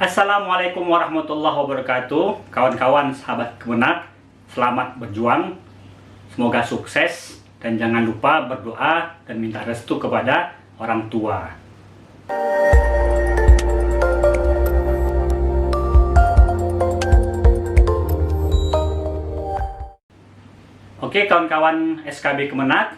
Assalamualaikum warahmatullahi wabarakatuh. Kawan-kawan sahabat Kemenak, selamat berjuang. Semoga sukses dan jangan lupa berdoa dan minta restu kepada orang tua. Oke kawan-kawan SKB Kemenak,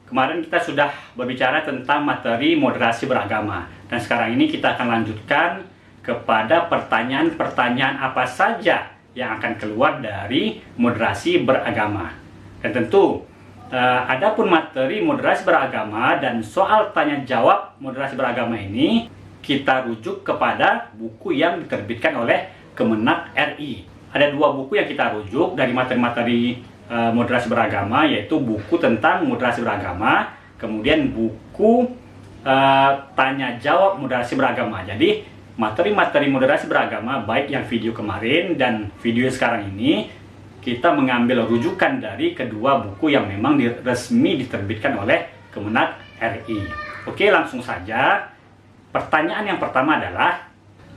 kemarin kita sudah berbicara tentang materi moderasi beragama. Dan sekarang ini kita akan lanjutkan kepada pertanyaan-pertanyaan apa saja yang akan keluar dari moderasi beragama. Dan tentu, adapun materi moderasi beragama dan soal tanya jawab moderasi beragama ini, kita rujuk kepada buku yang diterbitkan oleh Kemenak RI. Ada dua buku yang kita rujuk dari materi-materi moderasi beragama, yaitu buku tentang moderasi beragama, kemudian buku tanya jawab moderasi beragama. Jadi materi-materi moderasi beragama, baik yang video kemarin dan video sekarang ini, kita mengambil rujukan dari kedua buku yang memang resmi diterbitkan oleh Kemenak RI. Oke, langsung saja. Pertanyaan yang pertama adalah,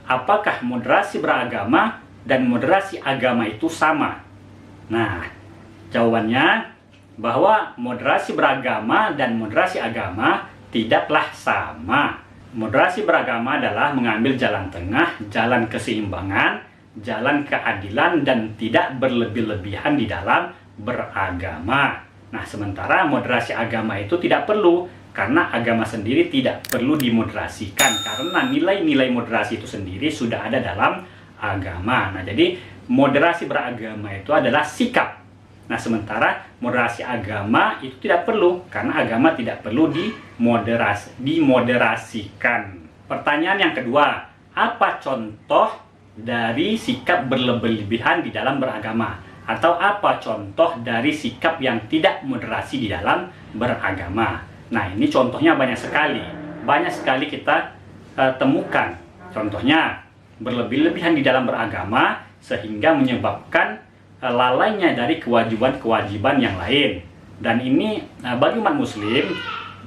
apakah moderasi beragama dan moderasi agama itu sama? Nah, jawabannya bahwa moderasi beragama dan moderasi agama tidaklah sama. Moderasi beragama adalah mengambil jalan tengah, jalan keseimbangan, jalan keadilan, dan tidak berlebih-lebihan di dalam beragama. Nah, sementara moderasi agama itu tidak perlu, karena agama sendiri tidak perlu dimoderasikan, karena nilai-nilai moderasi itu sendiri sudah ada dalam agama. Nah, jadi moderasi beragama itu adalah sikap. Nah, sementara moderasi agama itu tidak perlu, karena agama tidak perlu dimoderasikan. Pertanyaan yang kedua, apa contoh dari sikap berlebih-lebihan di dalam beragama? Atau apa contoh dari sikap yang tidak moderasi di dalam beragama? Nah, ini contohnya banyak sekali. Banyak sekali kita temukan. Contohnya, berlebih-lebihan di dalam beragama sehingga menyebabkan lalainya dari kewajiban-kewajiban yang lain. Dan ini bagi umat muslim,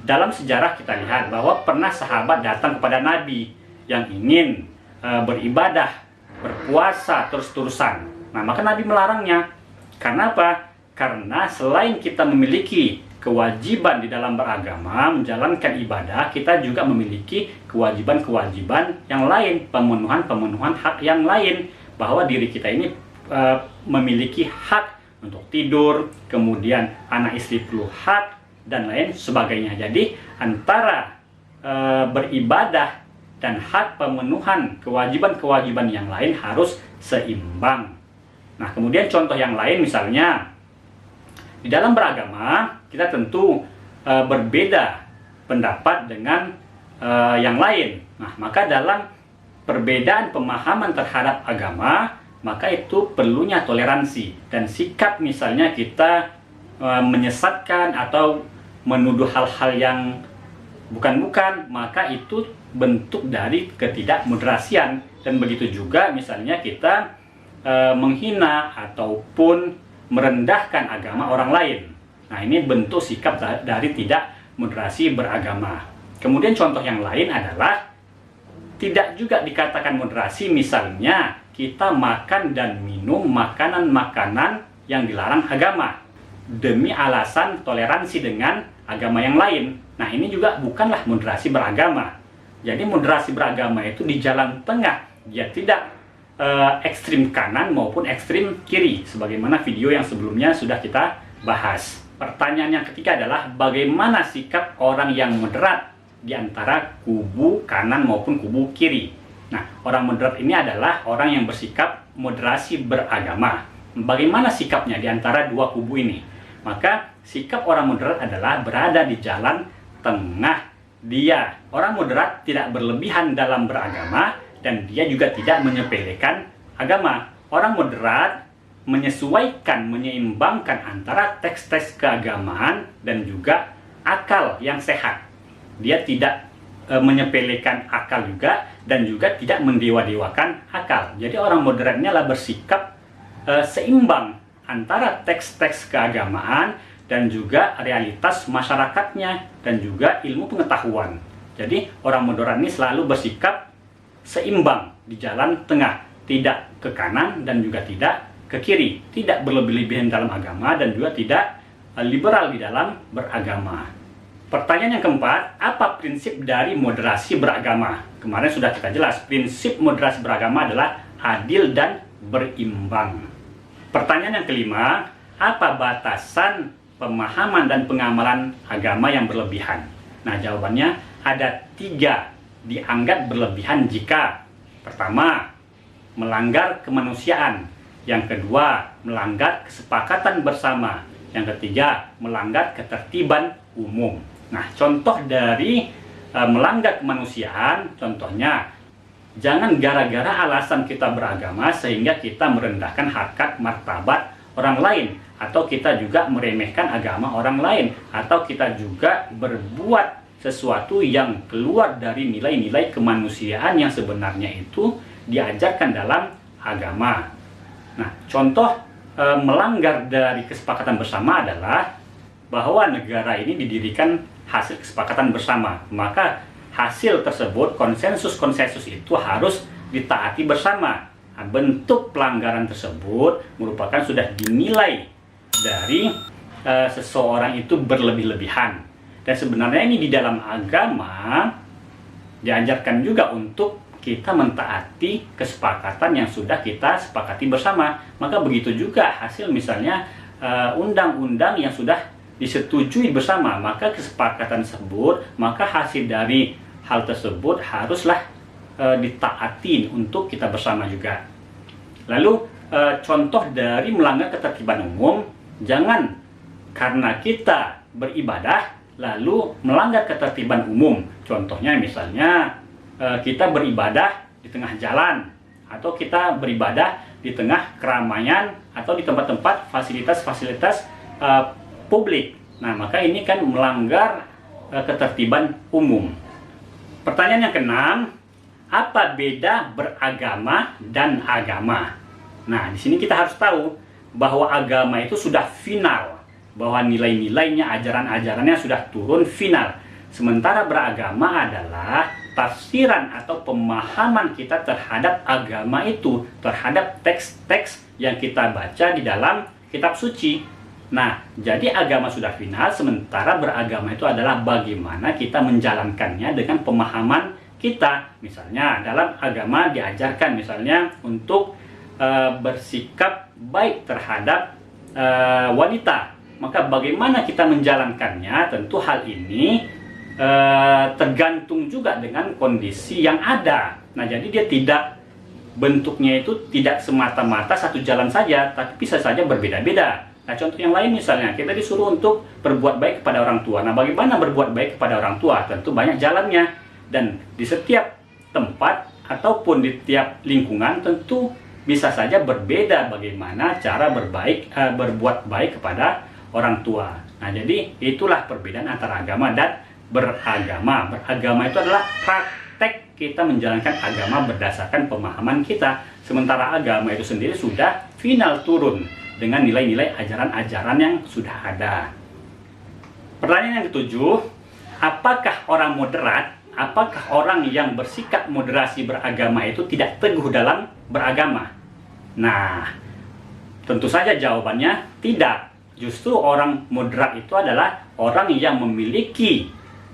dalam sejarah kita lihat bahwa pernah sahabat datang kepada Nabi yang ingin beribadah, berpuasa terus-terusan. Nah, maka Nabi melarangnya. Karena apa? Karena selain kita memiliki kewajiban di dalam beragama, menjalankan ibadah, kita juga memiliki kewajiban-kewajiban yang lain, pemenuhan-pemenuhan hak yang lain, bahwa diri kita ini memiliki hak untuk tidur, kemudian anak istri perlu hak, dan lain sebagainya. Jadi antara beribadah dan hak pemenuhan kewajiban-kewajiban yang lain harus seimbang. Nah, kemudian contoh yang lain misalnya, di dalam beragama kita tentu berbeda pendapat dengan yang lain. Nah, maka dalam perbedaan pemahaman terhadap agama, maka itu perlunya toleransi dan sikap. Misalnya kita menyesatkan atau menuduh hal-hal yang bukan-bukan, maka itu bentuk dari ketidakmoderasian. Dan begitu juga misalnya kita menghina ataupun merendahkan agama orang lain. Nah, ini bentuk sikap dari tidak moderasi beragama. Kemudian contoh yang lain adalah tidak juga dikatakan moderasi, misalnya kita makan dan minum makanan-makanan yang dilarang agama demi alasan toleransi dengan agama yang lain. Nah, ini juga bukanlah moderasi beragama. Jadi moderasi beragama itu di jalan tengah, dia tidak ekstrim kanan maupun ekstrim kiri, sebagaimana video yang sebelumnya sudah kita bahas. Pertanyaan yang ketiga adalah, bagaimana sikap orang yang moderat di antara kubu kanan maupun kubu kiri? Nah, orang moderat ini adalah orang yang bersikap moderasi beragama. Bagaimana sikapnya di antara dua kubu ini? Maka sikap orang moderat adalah berada di jalan tengah. Dia, orang moderat, tidak berlebihan dalam beragama, dan dia juga tidak menyepelekan agama. Orang moderat menyesuaikan, menyeimbangkan antara teks-teks keagamaan dan juga akal yang sehat. Dia tidak menyepelekan akal juga, dan juga tidak mendewa-dewakan akal. Jadi orang moderatnya lah bersikap seimbang antara teks-teks keagamaan dan juga realitas masyarakatnya dan juga ilmu pengetahuan. Jadi orang moderat ini selalu bersikap seimbang di jalan tengah, tidak ke kanan dan juga tidak ke kiri, tidak berlebih-lebihan dalam agama dan juga tidak liberal di dalam beragama. Pertanyaan yang keempat, apa prinsip dari moderasi beragama? Kemarin sudah kita jelas, prinsip moderasi beragama adalah adil dan berimbang. Pertanyaan yang kelima, apa batasan pemahaman dan pengamalan agama yang berlebihan? Nah, jawabannya ada 3 dianggap berlebihan jika pertama, melanggar kemanusiaan, yang kedua, melanggar kesepakatan bersama, yang ketiga, melanggar ketertiban umum. Nah, contoh dari melanggar kemanusiaan, contohnya, jangan gara-gara alasan kita beragama sehingga kita merendahkan harkat martabat orang lain, atau kita juga meremehkan agama orang lain, atau kita juga berbuat sesuatu yang keluar dari nilai-nilai kemanusiaan yang sebenarnya itu diajarkan dalam agama. Nah, contoh melanggar dari kesepakatan bersama adalah bahwa negara ini didirikan hasil kesepakatan bersama. Maka hasil tersebut, konsensus-konsensus itu harus ditaati bersama. Nah, bentuk pelanggaran tersebut merupakan sudah dinilai dari seseorang itu berlebih-lebihan. Dan sebenarnya ini di dalam agama diajarkan juga untuk kita mentaati kesepakatan yang sudah kita sepakati bersama. Maka begitu juga hasil misalnya undang-undang yang sudah disetujui bersama, maka kesepakatan tersebut, maka hasil dari hal tersebut haruslah ditaati untuk kita bersama juga. Lalu contoh dari melanggar ketertiban umum, jangan karena kita beribadah lalu melanggar ketertiban umum. Contohnya misalnya kita beribadah di tengah jalan, atau kita beribadah di tengah keramaian, atau di tempat-tempat fasilitas-fasilitas publik. Nah, maka ini kan melanggar ketertiban umum. Pertanyaan yang keenam, apa beda beragama dan agama? Nah, di sini kita harus tahu bahwa agama itu sudah final, bahwa nilai-nilainya, ajaran-ajarannya sudah turun final. Sementara beragama adalah tafsiran atau pemahaman kita terhadap agama itu, terhadap teks-teks yang kita baca di dalam kitab suci. Nah, jadi agama sudah final, sementara beragama itu adalah bagaimana kita menjalankannya dengan pemahaman kita. Misalnya dalam agama diajarkan misalnya untuk bersikap baik terhadap wanita. Maka bagaimana kita menjalankannya, tentu hal ini tergantung juga dengan kondisi yang ada. Nah, jadi dia tidak, bentuknya itu tidak semata-mata satu jalan saja, tapi bisa saja berbeda-beda. Nah, contoh yang lain misalnya, kita disuruh untuk berbuat baik kepada orang tua. Nah, bagaimana berbuat baik kepada orang tua? Tentu banyak jalannya. Dan di setiap tempat ataupun di tiap lingkungan tentu bisa saja berbeda bagaimana cara berbuat baik kepada orang tua. Nah, jadi itulah perbedaan antara agama dan beragama. Beragama itu adalah praktek kita menjalankan agama berdasarkan pemahaman kita. Sementara agama itu sendiri sudah final turun dengan nilai-nilai ajaran-ajaran yang sudah ada. Pertanyaan yang ketujuh, apakah orang moderat, apakah orang yang bersikap moderasi beragama itu tidak teguh dalam beragama? Nah, tentu saja jawabannya tidak. Justru orang moderat itu adalah orang yang memiliki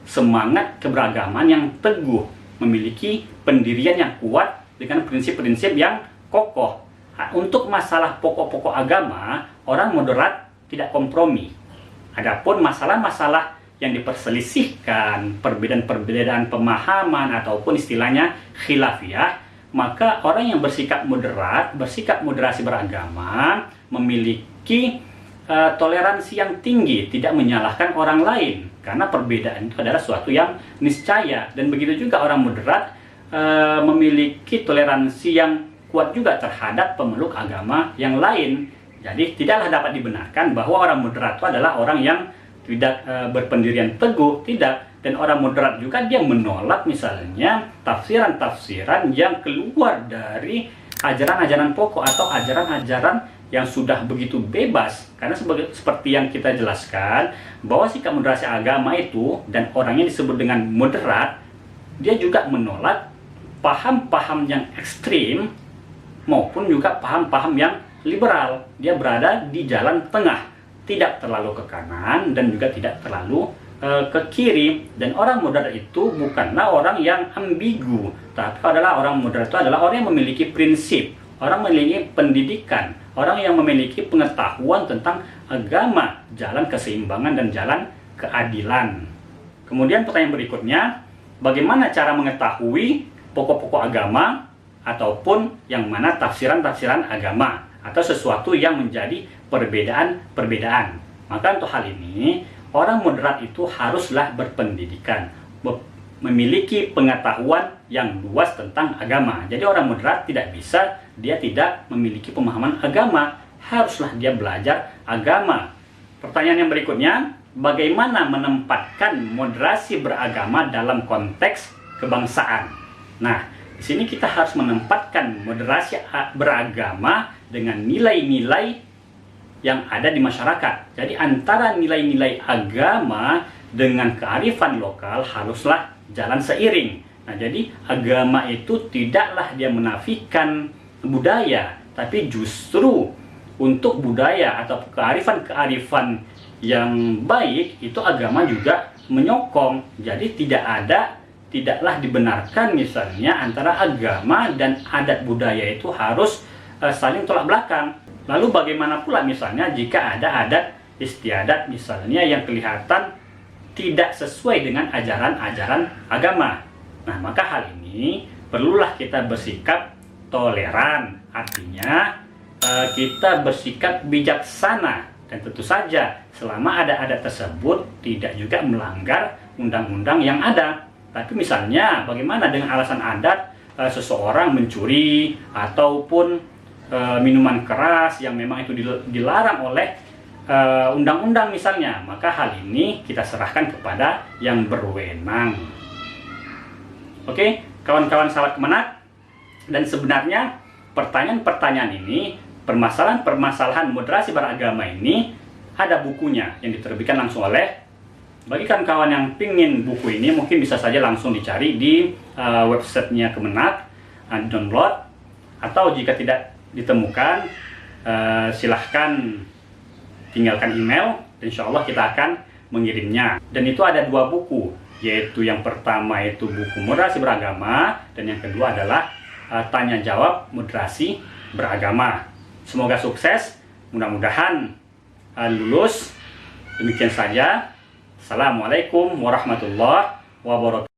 semangat keberagaman yang teguh, memiliki pendirian yang kuat dengan prinsip-prinsip yang kokoh. Nah, untuk masalah pokok-pokok agama, orang moderat tidak kompromi. Adapun masalah-masalah yang diperselisihkan, perbedaan-perbedaan pemahaman ataupun istilahnya khilafiyah, maka orang yang bersikap moderat, bersikap moderasi beragama, memiliki toleransi yang tinggi, tidak menyalahkan orang lain, karena perbedaan itu adalah suatu yang niscaya. Dan begitu juga orang moderat memiliki toleransi yang kuat juga terhadap pemeluk agama yang lain. Jadi tidaklah dapat dibenarkan bahwa orang moderat itu adalah orang yang tidak berpendirian teguh, tidak. Dan orang moderat juga dia menolak misalnya tafsiran-tafsiran yang keluar dari ajaran-ajaran pokok atau ajaran-ajaran yang sudah begitu bebas. Karena seperti yang kita jelaskan, bahwa sikap moderasi agama itu dan orangnya disebut dengan moderat, dia juga menolak paham-paham yang ekstrim maupun juga paham-paham yang liberal. Dia berada di jalan tengah, tidak terlalu ke kanan dan juga tidak terlalu ke kiri. Dan orang moderat itu bukanlah orang yang ambigu, tapi orang moderat itu adalah orang yang memiliki prinsip, orang memiliki pendidikan, orang yang memiliki pengetahuan tentang agama, jalan keseimbangan dan jalan keadilan. Kemudian pertanyaan berikutnya, bagaimana cara mengetahui pokok-pokok agama ataupun yang mana tafsiran-tafsiran agama atau sesuatu yang menjadi perbedaan-perbedaan? Maka untuk hal ini, orang moderat itu haruslah berpendidikan, memiliki pengetahuan yang luas tentang agama. Jadi orang moderat tidak bisa dia tidak memiliki pemahaman agama, haruslah dia belajar agama. Pertanyaan yang berikutnya, bagaimana menempatkan moderasi beragama dalam konteks kebangsaan? Nah, di sini kita harus menempatkan moderasi beragama dengan nilai-nilai yang ada di masyarakat. Jadi antara nilai-nilai agama dengan kearifan lokal haruslah jalan seiring. Nah, jadi agama itu tidaklah dia menafikan budaya, tapi justru untuk budaya atau kearifan-kearifan yang baik itu agama juga menyokong. Jadi tidaklah dibenarkan misalnya antara agama dan adat budaya itu harus saling tolak belakang. Lalu bagaimana pula misalnya jika ada adat istiadat misalnya yang kelihatan tidak sesuai dengan ajaran-ajaran agama. Nah, maka hal ini perlulah kita bersikap toleran, artinya kita bersikap bijaksana, dan tentu saja selama ada adat tersebut tidak juga melanggar undang-undang yang ada. Tapi misalnya bagaimana dengan alasan adat seseorang mencuri ataupun minuman keras yang memang itu dilarang oleh undang-undang misalnya, maka hal ini kita serahkan kepada yang berwenang. Oke, kawan-kawan sahabat Kemenak, dan sebenarnya pertanyaan-pertanyaan ini, permasalahan-permasalahan moderasi beragama ini ada bukunya yang diterbitkan langsung oleh. Bagi kawan-kawan yang pingin buku ini, mungkin bisa saja langsung dicari di websitenya Kemenak, download, atau jika tidak ditemukan, silahkan tinggalkan email, insya Allah kita akan mengirimnya. Dan itu ada 2 buku, yaitu yang pertama itu buku moderasi beragama, dan yang kedua adalah tanya jawab moderasi beragama. Semoga sukses, mudah-mudahan lulus. Demikian saja. Assalamualaikum warahmatullahi wabarakatuh.